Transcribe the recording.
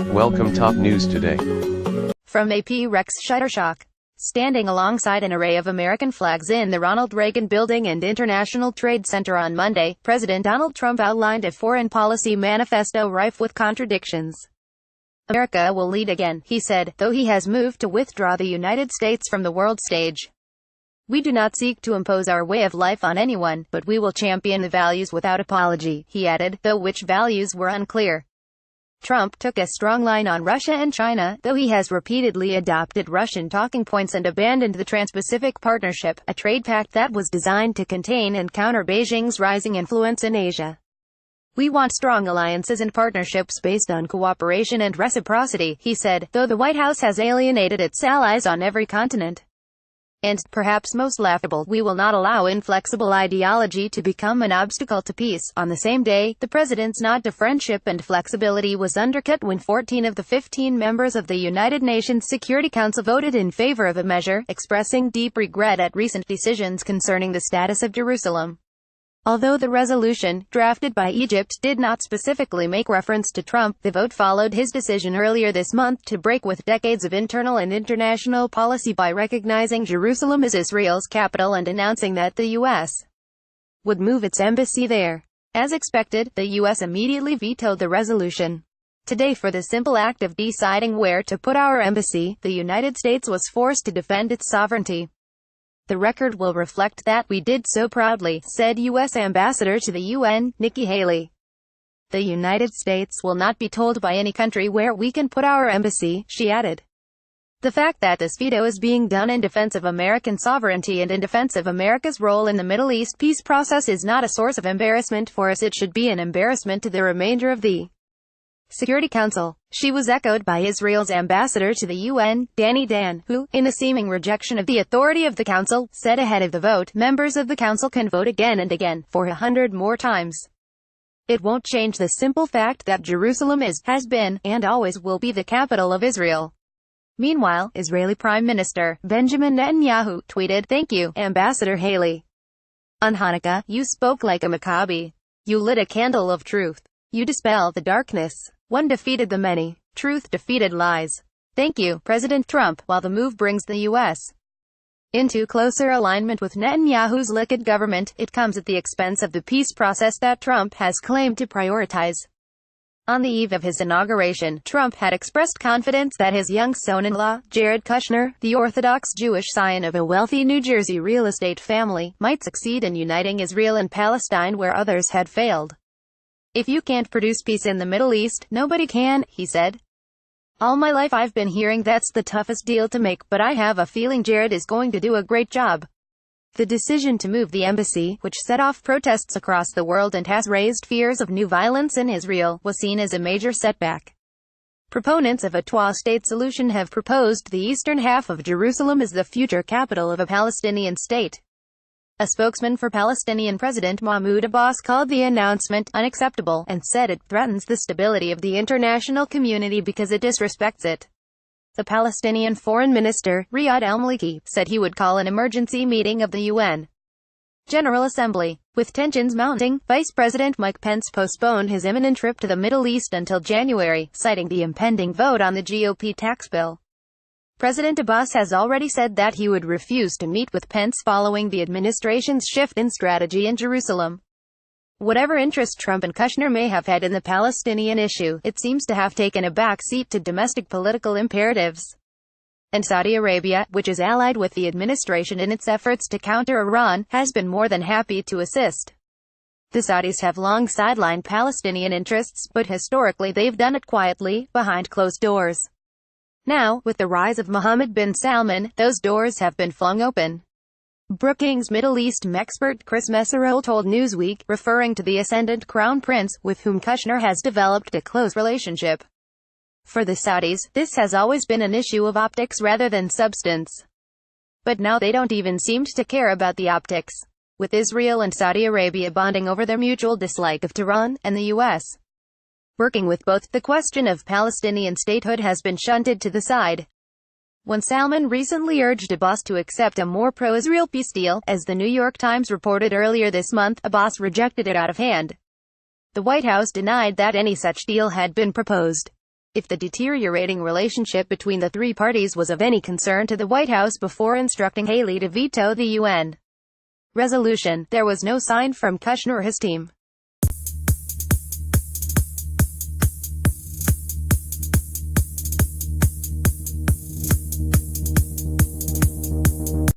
Welcome top news today. From AP Rex Shuttershock. Standing alongside an array of American flags in the Ronald Reagan Building and International Trade Center on Monday, President Donald Trump outlined a foreign policy manifesto rife with contradictions. America will lead again, he said, though he has moved to withdraw the United States from the world stage. We do not seek to impose our way of life on anyone, but we will champion the values without apology, he added, though which values were unclear. Trump took a strong line on Russia and China, though he has repeatedly adopted Russian talking points and abandoned the Trans-Pacific Partnership, a trade pact that was designed to contain and counter Beijing's rising influence in Asia. We want strong alliances and partnerships based on cooperation and reciprocity, he said, though the White House has alienated its allies on every continent. And, perhaps most laughable, we will not allow inflexible ideology to become an obstacle to peace. On the same day, the president's nod to friendship and flexibility was undercut when 14 of the 15 members of the United Nations Security Council voted in favor of a measure, expressing deep regret at recent decisions concerning the status of Jerusalem. Although the resolution, drafted by Egypt, did not specifically make reference to Trump, the vote followed his decision earlier this month to break with decades of internal and international policy by recognizing Jerusalem as Israel's capital and announcing that the U.S. would move its embassy there. As expected, the U.S. immediately vetoed the resolution. Today, for the simple act of deciding where to put our embassy, the United States was forced to defend its sovereignty. The record will reflect that we did so proudly, said U.S. Ambassador to the UN, Nikki Haley. The United States will not be told by any country where we can put our embassy, she added. The fact that this veto is being done in defense of American sovereignty and in defense of America's role in the Middle East peace process is not a source of embarrassment for us. It should be an embarrassment to the remainder of the Security Council. She was echoed by Israel's ambassador to the UN, Danny Dan, who, in a seeming rejection of the authority of the Council, said ahead of the vote, members of the Council can vote again and again, for 100 more times. It won't change the simple fact that Jerusalem is, has been, and always will be the capital of Israel. Meanwhile, Israeli Prime Minister Benjamin Netanyahu tweeted, "Thank you, Ambassador Haley. On Hanukkah, you spoke like a Maccabi. You lit a candle of truth. You dispel the darkness. One defeated the many. Truth defeated lies. Thank you, President Trump." While the move brings the U.S. into closer alignment with Netanyahu's Likud government, it comes at the expense of the peace process that Trump has claimed to prioritize. On the eve of his inauguration, Trump had expressed confidence that his young son-in-law, Jared Kushner, the Orthodox Jewish scion of a wealthy New Jersey real estate family, might succeed in uniting Israel and Palestine where others had failed. "If you can't produce peace in the Middle East, nobody can," he said. "All my life I've been hearing that's the toughest deal to make, but I have a feeling Jared is going to do a great job." The decision to move the embassy, which set off protests across the world and has raised fears of new violence in Israel, was seen as a major setback. Proponents of a two-state solution have proposed the eastern half of Jerusalem as the future capital of a Palestinian state. A spokesman for Palestinian President Mahmoud Abbas called the announcement unacceptable and said it threatens the stability of the international community because it disrespects it. The Palestinian Foreign Minister, Riyad al-Maliki, said he would call an emergency meeting of the UN General Assembly. With tensions mounting, Vice President Mike Pence postponed his imminent trip to the Middle East until January, citing the impending vote on the GOP tax bill. President Abbas has already said that he would refuse to meet with Pence following the administration's shift in strategy in Jerusalem. Whatever interest Trump and Kushner may have had in the Palestinian issue, it seems to have taken a back seat to domestic political imperatives. And Saudi Arabia, which is allied with the administration in its efforts to counter Iran, has been more than happy to assist. The Saudis have long sidelined Palestinian interests, but historically they've done it quietly, behind closed doors. Now, with the rise of Mohammed bin Salman, those doors have been flung open. Brookings Middle East expert Chris Meserole told Newsweek, referring to the ascendant crown prince, with whom Kushner has developed a close relationship. For the Saudis, this has always been an issue of optics rather than substance. But now they don't even seem to care about the optics, with Israel and Saudi Arabia bonding over their mutual dislike of Tehran and the U.S. working with both. The question of Palestinian statehood has been shunted to the side. When Salman recently urged Abbas to accept a more pro-Israel peace deal, as the New York Times reported earlier this month, Abbas rejected it out of hand. The White House denied that any such deal had been proposed. if the deteriorating relationship between the three parties was of any concern to the White House before instructing Haley to veto the UN resolution. There was no sign from Kushner or his team.